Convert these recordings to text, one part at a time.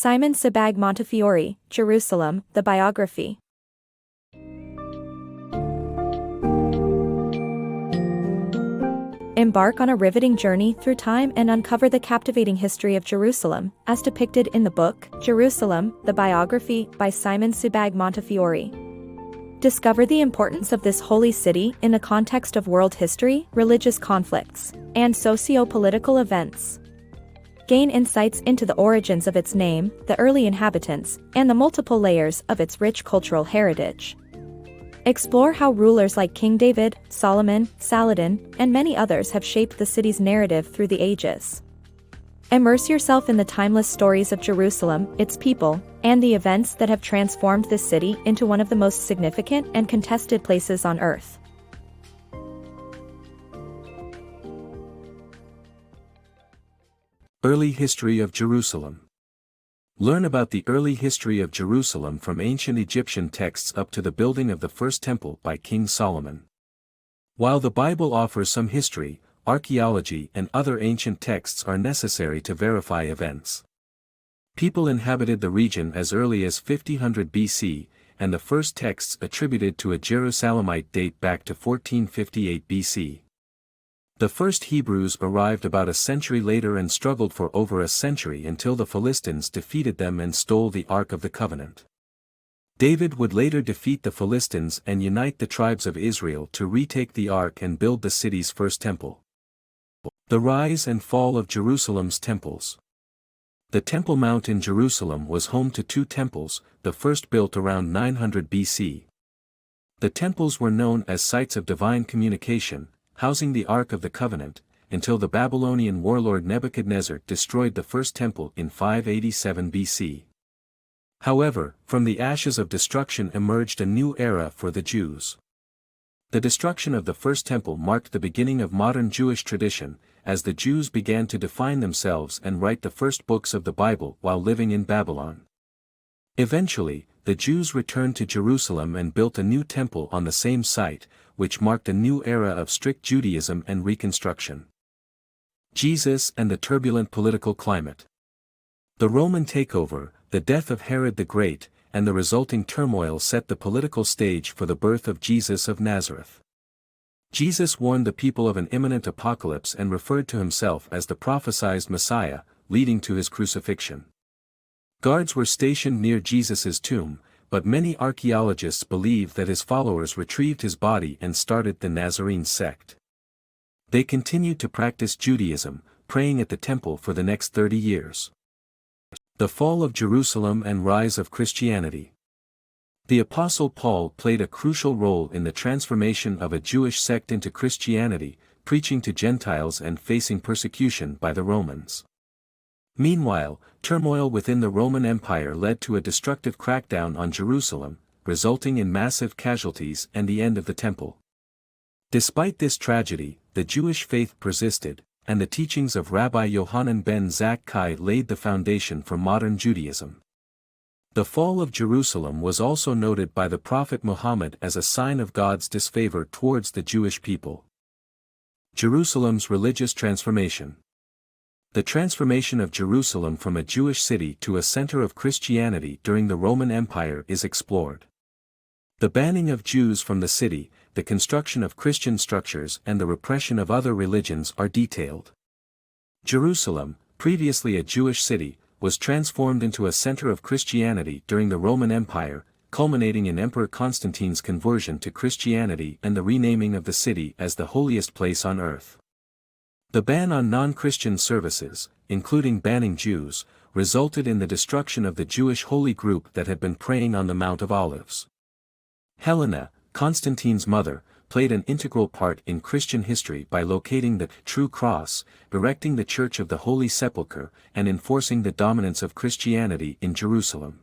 Simon Sebag Montefiore, Jerusalem, the Biography. Embark on a riveting journey through time and uncover the captivating history of Jerusalem, as depicted in the book, Jerusalem, the Biography, by Simon Sebag Montefiore. Discover the importance of this holy city in the context of world history, religious conflicts, and socio-political events. Gain insights into the origins of its name, the early inhabitants, and the multiple layers of its rich cultural heritage. Explore how rulers like King David, Solomon, Saladin, and many others have shaped the city's narrative through the ages. Immerse yourself in the timeless stories of Jerusalem, its people, and the events that have transformed this city into one of the most significant and contested places on earth. Early history of Jerusalem. Learn about the early history of Jerusalem from ancient Egyptian texts up to the building of the first temple by King Solomon. While the Bible offers some history, archaeology and other ancient texts are necessary to verify events. People inhabited the region as early as 5000 BC, and the first texts attributed to a Jerusalemite date back to 1458 BC. The first Hebrews arrived about a century later and struggled for over a century until the Philistines defeated them and stole the Ark of the Covenant. David would later defeat the Philistines and unite the tribes of Israel to retake the Ark and build the city's first temple. The rise and fall of Jerusalem's temples. The Temple Mount in Jerusalem was home to two temples, the first built around 900 BC. The temples were known as sites of divine communication, housing the Ark of the Covenant, until the Babylonian warlord Nebuchadnezzar destroyed the first temple in 587 BC. However, from the ashes of destruction emerged a new era for the Jews. The destruction of the first temple marked the beginning of modern Jewish tradition, as the Jews began to define themselves and write the first books of the Bible while living in Babylon. Eventually, the Jews returned to Jerusalem and built a new temple on the same site, which marked a new era of strict Judaism and Reconstruction. Jesus and the turbulent political climate. The Roman takeover, the death of Herod the Great, and the resulting turmoil set the political stage for the birth of Jesus of Nazareth. Jesus warned the people of an imminent apocalypse and referred to himself as the prophesied Messiah, leading to his crucifixion. Guards were stationed near Jesus' tomb, but many archaeologists believe that his followers retrieved his body and started the Nazarene sect. They continued to practice Judaism, praying at the temple for the next 30 years. The fall of Jerusalem and rise of Christianity. The Apostle Paul played a crucial role in the transformation of a Jewish sect into Christianity, preaching to Gentiles and facing persecution by the Romans. Meanwhile, turmoil within the Roman Empire led to a destructive crackdown on Jerusalem, resulting in massive casualties and the end of the temple. Despite this tragedy, the Jewish faith persisted, and the teachings of Rabbi Yohanan ben Zakkai laid the foundation for modern Judaism. The fall of Jerusalem was also noted by the Prophet Muhammad as a sign of God's disfavor towards the Jewish people. Jerusalem's religious transformation. The transformation of Jerusalem from a Jewish city to a center of Christianity during the Roman Empire is explored. The banning of Jews from the city, the construction of Christian structures and the repression of other religions are detailed. Jerusalem, previously a Jewish city, was transformed into a center of Christianity during the Roman Empire, culminating in Emperor Constantine's conversion to Christianity and the renaming of the city as the holiest place on earth. The ban on non-Christian services, including banning Jews, resulted in the destruction of the Jewish holy group that had been praying on the Mount of Olives. Helena, Constantine's mother, played an integral part in Christian history by locating the true cross, erecting the Church of the Holy Sepulchre, and enforcing the dominance of Christianity in Jerusalem.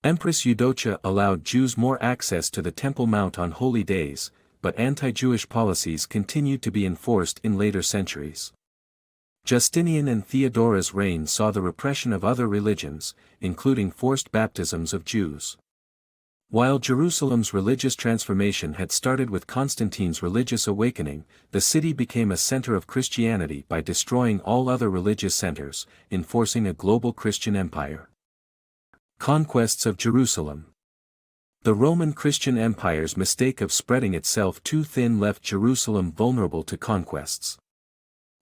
Empress Eudocia allowed Jews more access to the Temple Mount on holy days, but anti-Jewish policies continued to be enforced in later centuries. Justinian and Theodora's reign saw the repression of other religions, including forced baptisms of Jews. While Jerusalem's religious transformation had started with Constantine's religious awakening, the city became a center of Christianity by destroying all other religious centers, enforcing a global Christian empire. Conquests of Jerusalem. The Roman Christian Empire's mistake of spreading itself too thin left Jerusalem vulnerable to conquests.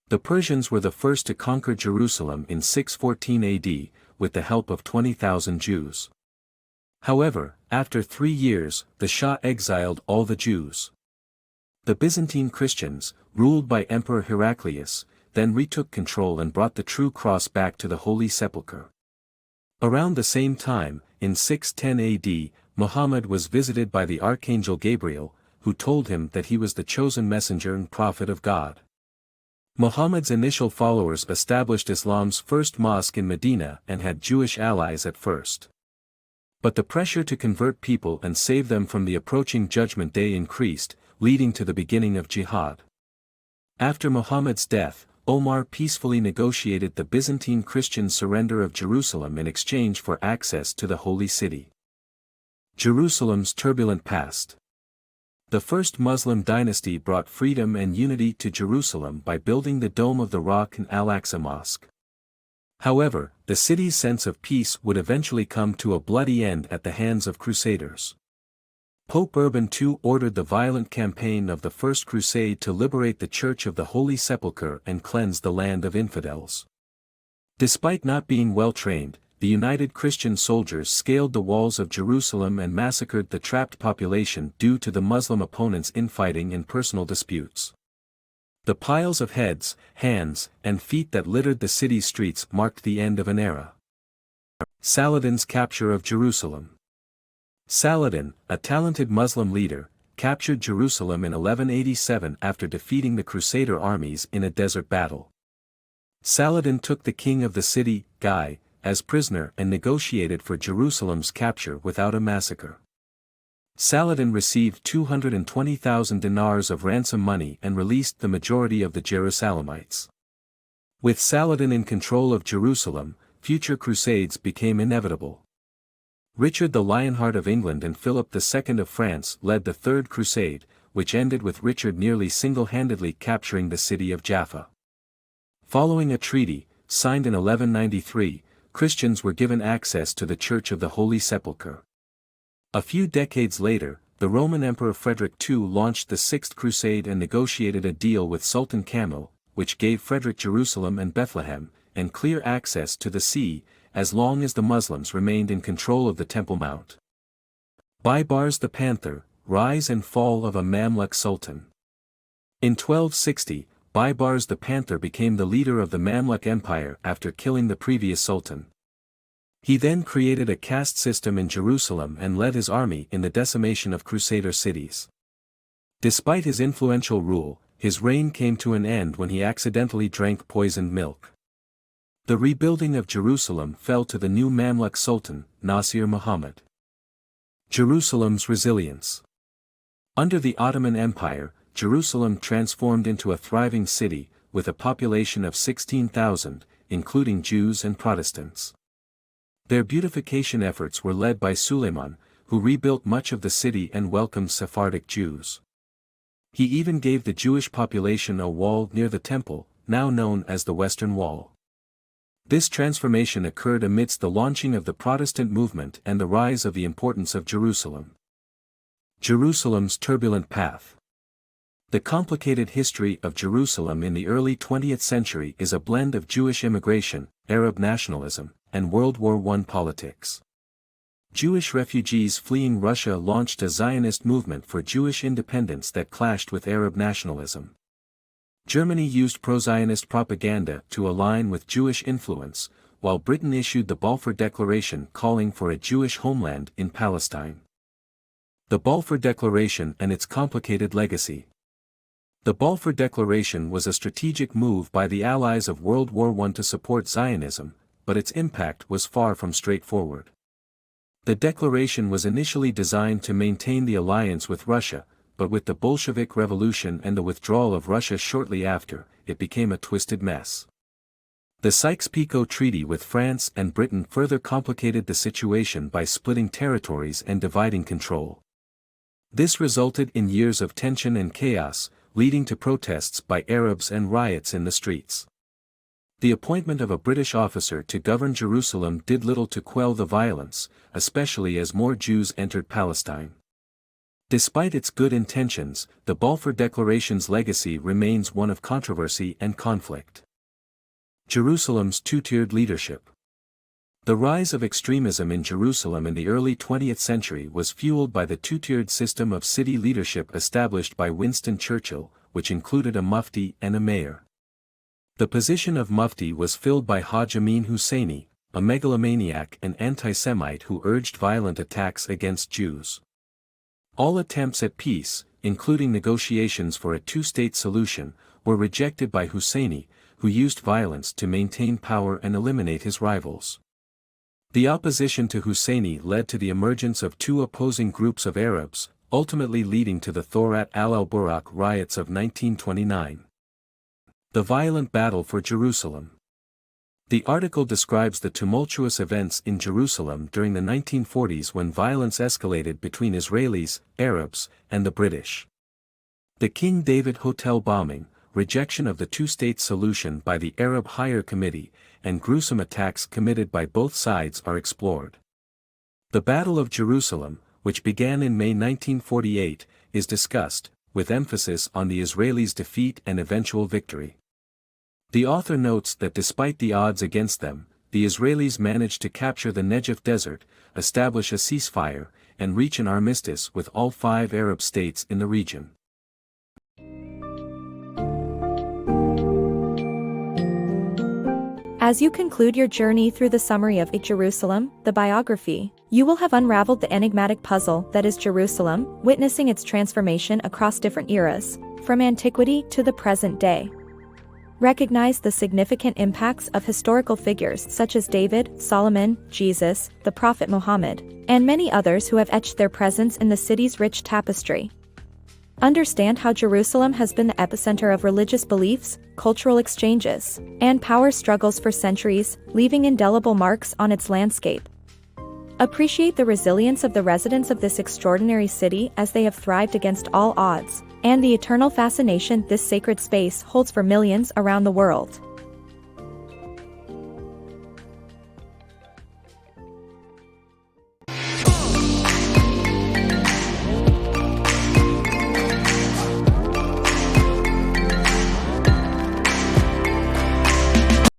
The Persians were the first to conquer Jerusalem in 614 AD, with the help of 20,000 Jews. However, after 3 years, the Shah exiled all the Jews. The Byzantine Christians, ruled by Emperor Heraclius, then retook control and brought the true cross back to the Holy Sepulchre. Around the same time, in 610 AD, Muhammad was visited by the Archangel Gabriel, who told him that he was the chosen messenger and prophet of God. Muhammad's initial followers established Islam's first mosque in Medina and had Jewish allies at first. But the pressure to convert people and save them from the approaching Judgment Day increased, leading to the beginning of jihad. After Muhammad's death, Omar peacefully negotiated the Byzantine Christians' surrender of Jerusalem in exchange for access to the Holy City. Jerusalem's turbulent past. The first Muslim dynasty brought freedom and unity to Jerusalem by building the Dome of the Rock and Al-Aqsa Mosque. However, the city's sense of peace would eventually come to a bloody end at the hands of crusaders. Pope Urban II ordered the violent campaign of the First Crusade to liberate the Church of the Holy Sepulchre and cleanse the land of infidels. Despite not being well trained, the united Christian soldiers scaled the walls of Jerusalem and massacred the trapped population due to the Muslim opponents' infighting and personal disputes. The piles of heads, hands, and feet that littered the city's streets marked the end of an era. Saladin's capture of Jerusalem. Saladin, a talented Muslim leader, captured Jerusalem in 1187 after defeating the Crusader armies in a desert battle. Saladin took the king of the city, Guy, as prisoner and negotiated for Jerusalem's capture without a massacre. Saladin received 220,000 dinars of ransom money and released the majority of the Jerusalemites. With Saladin in control of Jerusalem, future crusades became inevitable. Richard the Lionheart of England and Philip II of France led the Third Crusade, which ended with Richard nearly single-handedly capturing the city of Jaffa. Following a treaty, signed in 1193, Christians were given access to the Church of the Holy Sepulchre. A few decades later, the Roman Emperor Frederick II launched the Sixth Crusade and negotiated a deal with Sultan Kamil, which gave Frederick Jerusalem and Bethlehem, and clear access to the sea, as long as the Muslims remained in control of the Temple Mount. Baibars the Panther, Rise and Fall of a Mamluk Sultan. In 1260, Baibars the Panther became the leader of the Mamluk Empire after killing the previous sultan. He then created a caste system in Jerusalem and led his army in the decimation of Crusader cities. Despite his influential rule, his reign came to an end when he accidentally drank poisoned milk. The rebuilding of Jerusalem fell to the new Mamluk Sultan, Nasir Muhammad. Jerusalem's resilience. Under the Ottoman Empire, Jerusalem transformed into a thriving city, with a population of 16,000, including Jews and Protestants. Their beautification efforts were led by Suleiman, who rebuilt much of the city and welcomed Sephardic Jews. He even gave the Jewish population a wall near the temple, now known as the Western Wall. This transformation occurred amidst the launching of the Protestant movement and the rise of the importance of Jerusalem. Jerusalem's turbulent path. The complicated history of Jerusalem in the early 20th century is a blend of Jewish immigration, Arab nationalism, and World War I politics. Jewish refugees fleeing Russia launched a Zionist movement for Jewish independence that clashed with Arab nationalism. Germany used pro-Zionist propaganda to align with Jewish influence, while Britain issued the Balfour Declaration calling for a Jewish homeland in Palestine. The Balfour Declaration and its complicated legacy. The Balfour Declaration was a strategic move by the Allies of World War I to support Zionism, but its impact was far from straightforward. The declaration was initially designed to maintain the alliance with Russia, but with the Bolshevik Revolution and the withdrawal of Russia shortly after, it became a twisted mess. The Sykes-Picot Treaty with France and Britain further complicated the situation by splitting territories and dividing control. This resulted in years of tension and chaos, leading to protests by Arabs and riots in the streets. The appointment of a British officer to govern Jerusalem did little to quell the violence, especially as more Jews entered Palestine. Despite its good intentions, the Balfour Declaration's legacy remains one of controversy and conflict. Jerusalem's two-tiered leadership. The rise of extremism in Jerusalem in the early 20th century was fueled by the two-tiered system of city leadership established by Winston Churchill, which included a mufti and a mayor. The position of mufti was filled by Haj Amin Husseini, a megalomaniac and anti-Semite who urged violent attacks against Jews. All attempts at peace, including negotiations for a two-state solution, were rejected by Husseini, who used violence to maintain power and eliminate his rivals. The opposition to Husseini led to the emergence of two opposing groups of Arabs, ultimately leading to the Thorat al-Buraq riots of 1929. The violent battle for Jerusalem. The article describes the tumultuous events in Jerusalem during the 1940s when violence escalated between Israelis, Arabs, and the British. The King David Hotel bombing, rejection of the two-state solution by the Arab Higher Committee, and gruesome attacks committed by both sides are explored. The Battle of Jerusalem, which began in May 1948, is discussed, with emphasis on the Israelis' defeat and eventual victory. The author notes that despite the odds against them, the Israelis managed to capture the Negev desert, establish a ceasefire, and reach an armistice with all 5 Arab states in the region. As you conclude your journey through the summary of Jerusalem, the biography, you will have unraveled the enigmatic puzzle that is Jerusalem, witnessing its transformation across different eras, from antiquity to the present day. Recognize the significant impacts of historical figures such as David, Solomon, Jesus, the Prophet Muhammad, and many others who have etched their presence in the city's rich tapestry. Understand how Jerusalem has been the epicenter of religious beliefs, cultural exchanges, and power struggles for centuries, leaving indelible marks on its landscape. Appreciate the resilience of the residents of this extraordinary city as they have thrived against all odds, and the eternal fascination this sacred space holds for millions around the world.